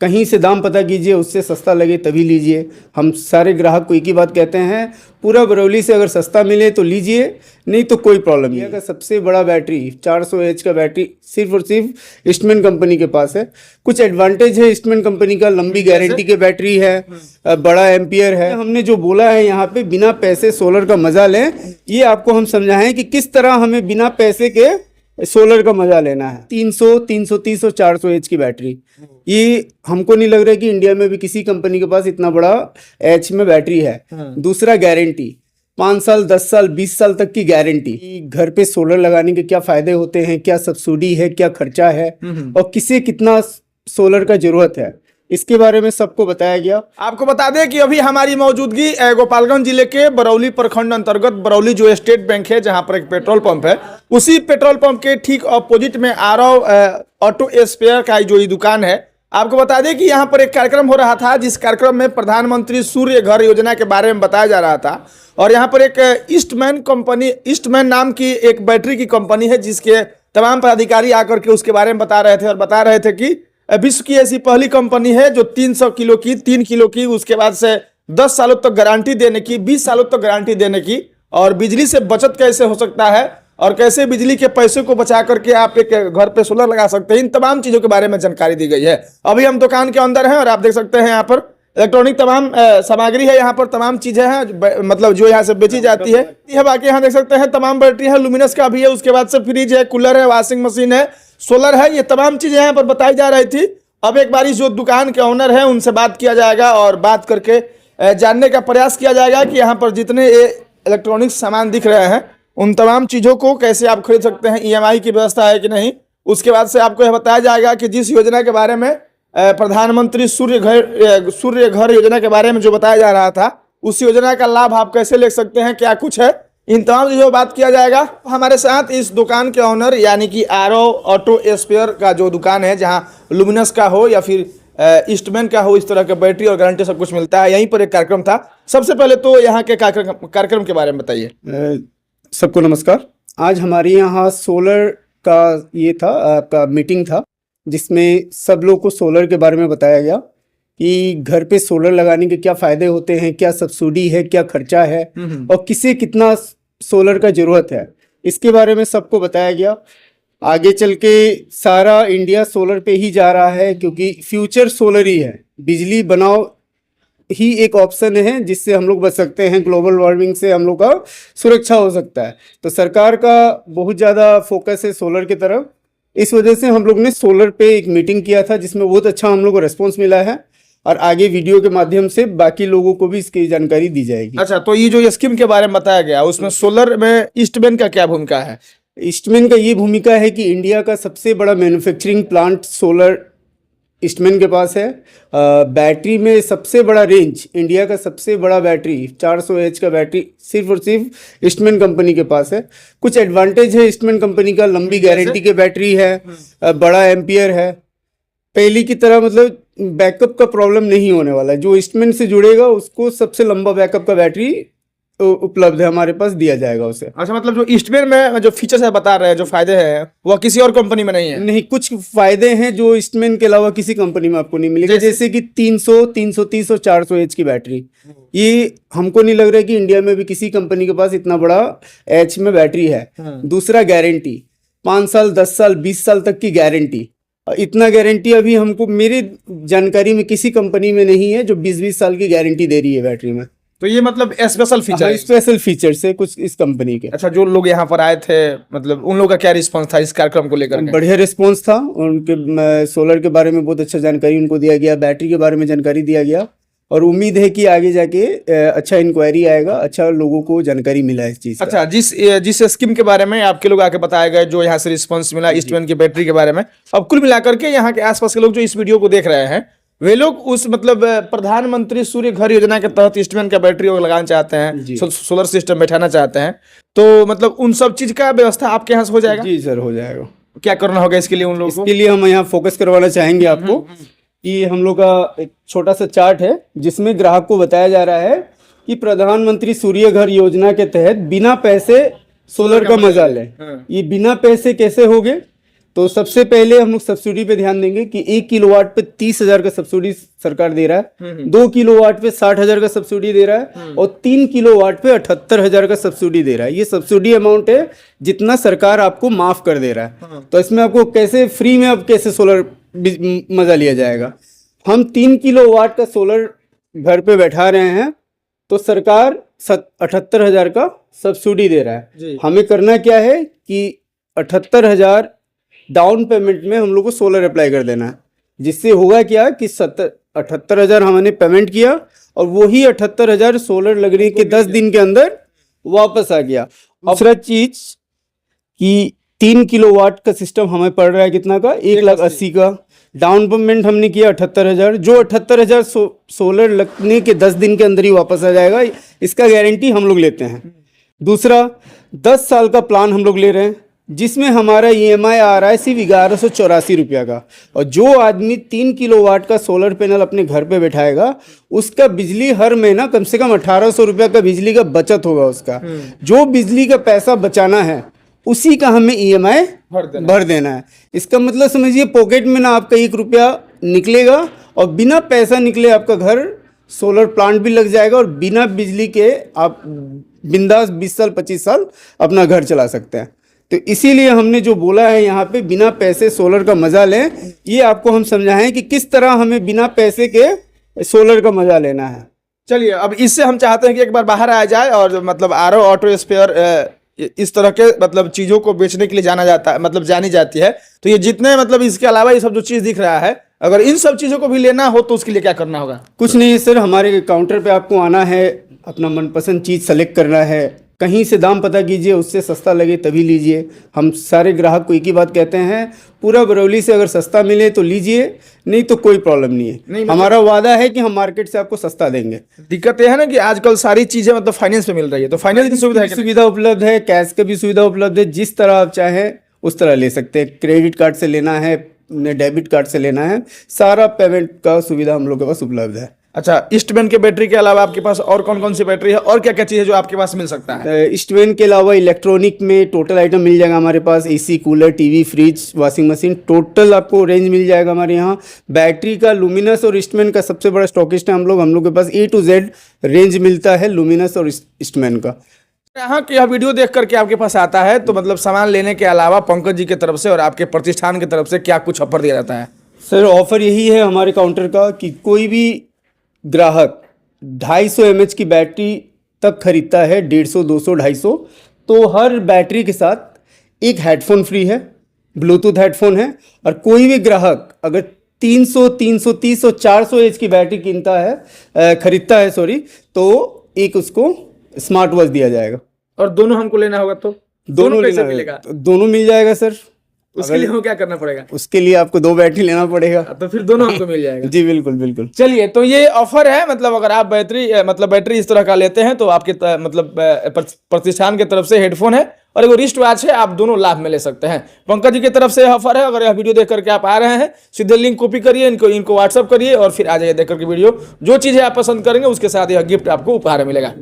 कहीं से दाम पता कीजिए, उससे सस्ता लगे तभी लीजिए। हम सारे ग्राहक को एक ही बात कहते हैं, पूरा बरौली से अगर सस्ता मिले तो लीजिए, नहीं तो कोई प्रॉब्लम नहीं। का सबसे बड़ा बैटरी 400H का बैटरी सिर्फ और सिर्फ ईस्टमैन कंपनी के पास है। कुछ एडवांटेज है ईस्टमैन कंपनी का, लंबी गारंटी के बैटरी है, बड़ा एम्पियर है। हमने जो बोला है यहाँ पे बिना पैसे सोलर का मजा लें, ये आपको हम समझाएं कि किस तरह हमें बिना पैसे के सोलर का मजा लेना है। 300, 330 और 400H की बैटरी, ये हमको नहीं लग रहा है कि इंडिया में भी किसी कंपनी के पास इतना बड़ा एच में बैटरी है। दूसरा गारंटी 5 साल, 10 साल, 20 साल तक की गारंटी। घर पे सोलर लगाने के क्या फायदे होते हैं, क्या सब्सिडी है, क्या खर्चा है और किसे कितना सोलर का जरूरत है, इसके बारे में सबको बताया गया। आपको बता दें कि अभी हमारी मौजूदगी गोपालगंज जिले के बरौली प्रखंड अंतर्गत बरौली जो स्टेट बैंक है, जहां पर एक पेट्रोल पंप है, उसी पेट्रोल पंप के ठीक अपोजिट में आरव ऑटो स्पेयर का जो ये दुकान है। आपको बता दें कि यहाँ पर एक कार्यक्रम हो रहा था, जिस कार्यक्रम में प्रधानमंत्री सूर्य घर योजना के बारे में बताया जा रहा था। और यहाँ पर एक ईस्टमैन नाम की एक बैटरी की कंपनी है, जिसके तमाम पदाधिकारी आकर के उसके बारे में बता रहे थे और बता रहे थे कि विश्व की ऐसी पहली कंपनी है जो 300 किलो की, 3 किलो की, उसके बाद से 10 सालों तक गारंटी देने की, 20 सालों तक गारंटी देने की, और बिजली से बचत कैसे हो सकता है और कैसे बिजली के पैसे को बचा करके आप एक घर पे सोलर लगा सकते हैं, इन तमाम चीजों के बारे में जानकारी दी गई है। अभी हम दुकान के अंदर हैं और आप देख सकते हैं यहाँ पर इलेक्ट्रॉनिक तमाम सामग्री है, यहाँ पर तमाम चीजें हैं, मतलब जो यहाँ से बेची जाती है। बाकी यहाँ देख सकते हैं तमाम बैटरी है, लुमिनस का भी है, उसके बाद से फ्रिज है, कूलर है, वॉशिंग मशीन है, सोलर है, ये तमाम चीजें यहाँ पर बताई जा रही थी। अब एक बारी जो दुकान के ओनर है उनसे बात किया जाएगा और बात करके जानने का प्रयास किया जाएगा कि यहाँ पर जितने ये इलेक्ट्रॉनिक सामान दिख रहे हैं उन तमाम चीज़ों को कैसे आप खरीद सकते हैं, EMI की व्यवस्था है कि नहीं। उसके बाद से आपको यह बताया जाएगा कि जिस योजना के बारे में प्रधानमंत्री सूर्य घर योजना के बारे में जो बताया जा रहा था, उस योजना का लाभ आप कैसे ले सकते हैं, क्या कुछ है, इन तमाम चीज़ों बात किया जाएगा। हमारे साथ इस दुकान के ओनर यानी कि आरव ऑटो स्पेयर का जो दुकान है, जहां लुमिनस का हो या फिर ईस्टमैन का हो, इस तरह के बैटरी और गारंटी सब कुछ मिलता है। यहीं पर एक कार्यक्रम था। सबसे पहले तो यहाँ के कार्यक्रम के बारे में बताइए। सबको नमस्कार। आज हमारे यहाँ सोलर का ये था, आपका मीटिंग था, जिसमें सब लोग को सोलर के बारे में बताया गया कि घर पे सोलर लगाने के क्या फ़ायदे होते हैं, क्या सब्सिडी है, क्या खर्चा है और किसे कितना सोलर का ज़रूरत है, इसके बारे में सबको बताया गया। आगे चल के सारा इंडिया सोलर पे ही जा रहा है, क्योंकि फ्यूचर सोलर ही है। बिजली बनाओ ही एक ऑप्शन है जिससे हम लोग बच सकते हैं, ग्लोबल वार्मिंग से हम लोग का सुरक्षा हो सकता है। तो सरकार का बहुत ज़्यादा फोकस है सोलर की तरफ। इस वजह से हम लोग ने सोलर पे एक मीटिंग किया था, जिसमें बहुत अच्छा हम लोग को रिस्पॉन्स मिला है और आगे वीडियो के माध्यम से बाकी लोगों को भी इसकी जानकारी दी जाएगी। अच्छा, तो ये जो स्कीम के बारे में बताया गया, उसमें सोलर में ईस्टमैन का क्या भूमिका है? ईस्टमैन का ये भूमिका है कि इंडिया का सबसे बड़ा मैन्युफैक्चरिंग प्लांट सोलर ईस्टमैन के पास है। बैटरी में सबसे बड़ा रेंज, इंडिया का सबसे बड़ा बैटरी 400H का बैटरी सिर्फ और सिर्फ ईस्टमैन कंपनी के पास है। कुछ एडवांटेज है ईस्टमैन कंपनी का, लंबी गारंटी के बैटरी है, बड़ा एम्पियर है। पहली की तरह मतलब बैकअप का प्रॉब्लम नहीं होने वाला है। जो ईस्टमैन से जुड़ेगा उसको सबसे लंबा बैकअप का बैटरी उपलब्ध है, हमारे पास दिया जाएगा उसे। अच्छा, मतलब जो ईस्टमैन में जो फीचर्स है बता रहे हैं, जो फायदे हैं, वह किसी और कंपनी में नहीं है? नहीं, कुछ फायदे हैं जो ईस्टमैन के अलावा किसी कंपनी में आपको नहीं मिलेगा। जैसे कि 300, 330 और 400H की बैटरी, ये हमको नहीं लग रहा है कि इंडिया में भी किसी कंपनी के पास इतना बड़ा एच में बैटरी है। दूसरा गारंटी 5 साल, 10 साल, 20 साल तक की गारंटी। इतना गारंटी अभी हमको मेरी जानकारी में किसी कंपनी में नहीं है जो 20-20 साल की गारंटी दे रही है बैटरी में। तो ये मतलब स्पेशल फीचर, स्पेशल फीचर्स है कुछ इस कंपनी के। अच्छा, जो लोग यहाँ पर आए थे, मतलब उन लोगों का क्या रिस्पांस था इस कार्यक्रम को लेकर? बढ़िया रिस्पांस था। उनके सोलर के बारे में बहुत अच्छा जानकारी उनको दिया गया, बैटरी के बारे में जानकारी दिया गया और उम्मीद है कि आगे जाके अच्छा इंक्वायरी आएगा, अच्छा लोगों को जानकारी मिला है इस चीज़। अच्छा, जिस स्कीम के बारे में आपके लोग आके बताए गए, जो यहाँ से रिस्पांस मिला ईस्टमैन की बैटरी के बारे में, अब कुल मिलाकर के यहाँ के आसपास के लोग जो इस वीडियो को देख रहे हैं, वे लोग उस मतलब प्रधानमंत्री सूर्य घर योजना के तहत ईस्टमैन का बैटरी लगाना चाहते हैं, सोलर सिस्टम बैठाना चाहते हैं, तो मतलब उन सब चीज का व्यवस्था आपके यहाँ से हो जाएगा? जी सर, हो जाएगा। क्या करना होगा इसके लिए उन लोगों को? इसके लिए हम यहाँ फोकस करवाना चाहेंगे आपको कि हम लोग का एक छोटा सा चार्ट है, जिसमें ग्राहक को बताया जा रहा है कि प्रधानमंत्री सूर्य घर योजना के तहत बिना पैसे सोलर का मजा लें। ये बिना पैसे कैसे होगे? तो सबसे पहले हम लोग सब्सिडी पे ध्यान देंगे कि 1 किलोवाट पे 30,000 का सब्सिडी सरकार दे रहा है, 2 किलोवाट पे 60,000 का सब्सिडी दे रहा है और 3 किलोवाट पे 78,000 का सब्सिडी दे रहा है। ये सब्सिडी अमाउंट है जितना सरकार आपको माफ कर दे रहा है। तो इसमें आपको कैसे फ्री में अब कैसे सोलर मजा लिया जाएगा। हम 3 किलोवाट का सोलर घर पे बैठा रहे हैं तो सरकार 78,000 का सब्सिडी दे रहा है। हमें करना क्या है कि 78,000 डाउन पेमेंट में हम लोग को सोलर अप्लाई कर देना है, जिससे होगा क्या कि 78,000 हमने पेमेंट किया और वही 78,000 सोलर लगने के 10 दिन के अंदर वापस आ गया। दूसरा चीज कि 3 किलोवाट का सिस्टम हमें पड़ रहा है कितना का, 1,80,000 का। डाउन पेमेंट हमने किया 78,000, जो 78,000 सोलर लगने के 10 दिन के अंदर ही वापस आ जाएगा, इसका गारंटी हम लोग लेते हैं। दूसरा 10 साल का प्लान हम लोग ले रहे हैं, जिसमें हमारा EMI आ रहा है सिर्फ 1184 रुपया का। और जो आदमी 3 किलोवाट का सोलर पैनल अपने घर पे बैठाएगा उसका बिजली हर महीना कम से कम 1,800 रुपया का बिजली का बचत होगा उसका। जो बिजली का पैसा बचाना है उसी का हमें EMI भर देना है। इसका मतलब समझिए पॉकेट में ना आपका 1 रुपया निकलेगा और बिना पैसा निकले आपका घर सोलर प्लांट भी लग जाएगा और बिना बिजली के आप बिंदास 20 साल 25 साल अपना घर चला सकते हैं। तो इसीलिए हमने जो बोला है यहाँ पे बिना पैसे सोलर का मजा लें, ये आपको हम समझाएं कि किस तरह हमें बिना पैसे के सोलर का मजा लेना है। चलिए, अब इससे हम चाहते हैं कि एक बार बाहर आ जाए और मतलब RO ऑटो स्पेयर इस तरह के मतलब चीज़ों को बेचने के लिए जाना जाता है, मतलब जानी जाती है। तो ये जितने मतलब इसके अलावा ये सब जो चीज़ दिख रहा है, अगर इन सब चीज़ों को भी लेना हो तो उसके लिए क्या करना होगा? कुछ नहीं सर, हमारे काउंटर पे आपको आना है, अपना मनपसंद चीज़ सेलेक्ट करना है, कहीं से दाम पता कीजिए, उससे सस्ता लगे तभी लीजिए। हम सारे ग्राहक को एक ही बात कहते हैं, पूरा बरौली से अगर सस्ता मिले तो लीजिए, नहीं तो कोई प्रॉब्लम नहीं है। हमारा वादा है कि हम मार्केट से आपको सस्ता देंगे। दिक्कत यह है ना कि आजकल सारी चीज़ें मतलब फाइनेंस पे मिल रही है, तो फाइनेंस की सुविधा उपलब्ध है, कैश की भी सुविधा उपलब्ध है। जिस तरह आप चाहें उस तरह ले सकते हैं। क्रेडिट कार्ड से लेना है, डेबिट कार्ड से लेना है, सारा पेमेंट का सुविधा हम लोग के पास उपलब्ध है। अच्छा, ईस्टमैन के बैटरी के अलावा आपके पास और कौन कौन सी बैटरी है और क्या क्या चीज़ है जो आपके पास मिल सकता है? ईस्टमैन के अलावा इलेक्ट्रॉनिक में टोटल आइटम मिल जाएगा हमारे पास। AC, cooler, TV, fridge, washing machine, total आपको रेंज मिल जाएगा हमारे यहाँ। बैटरी का लुमिनस और ईस्टमैन का सबसे बड़ा स्टॉकिस्ट है हम लोग के पास A to Z रेंज मिलता है लुमिनस और ईस्टमैन का। यहाँ की यह वीडियो देख करके आपके पास आता है तो मतलब सामान लेने के अलावा पंकज जी की तरफ से और आपके प्रतिष्ठान की तरफ से क्या कुछ ऑफर दिया जाता है? सर ऑफर यही है हमारे काउंटर का कि कोई भी ग्राहक 250 mAh की बैटरी तक खरीदता है, 150, 200, 250, तो हर बैटरी के साथ एक हेडफोन फ्री है, ब्लूटूथ हेडफोन है। और कोई भी ग्राहक अगर 300, 330 और 400 एच की बैटरी खरीदता है तो एक उसको स्मार्ट वॉच दिया जाएगा। और दोनों हमको लेना होगा तो दोनों लेना मिलेगा? दोनों मिल जाएगा सर। उसके लिए हमें क्या करना पड़ेगा? उसके लिए आपको 2 बैटरी लेना पड़ेगा। तो फिर दोनों हमको मिल जाएगा? जी बिल्कुल बिल्कुल। चलिए, तो ये ऑफर है, मतलब अगर आप बैटरी इस तरह का लेते हैं तो आपके मतलब प्रतिष्ठान की तरफ से हेडफोन है और एक रिस्ट वॉच है, आप दोनों लाभ में ले सकते हैं। पंकज जी की तरफ से ऑफर है। अगर यह वीडियो देख करके आप आ रहे हैं, सीधे लिंक कॉपी करिए, इनको व्हाट्सअप करिए और फिर आ जाइए देख करके वीडियो। जो चीज़ें आप पसंद करेंगे उसके साथ यह गिफ्ट आपको उपहार मिलेगा।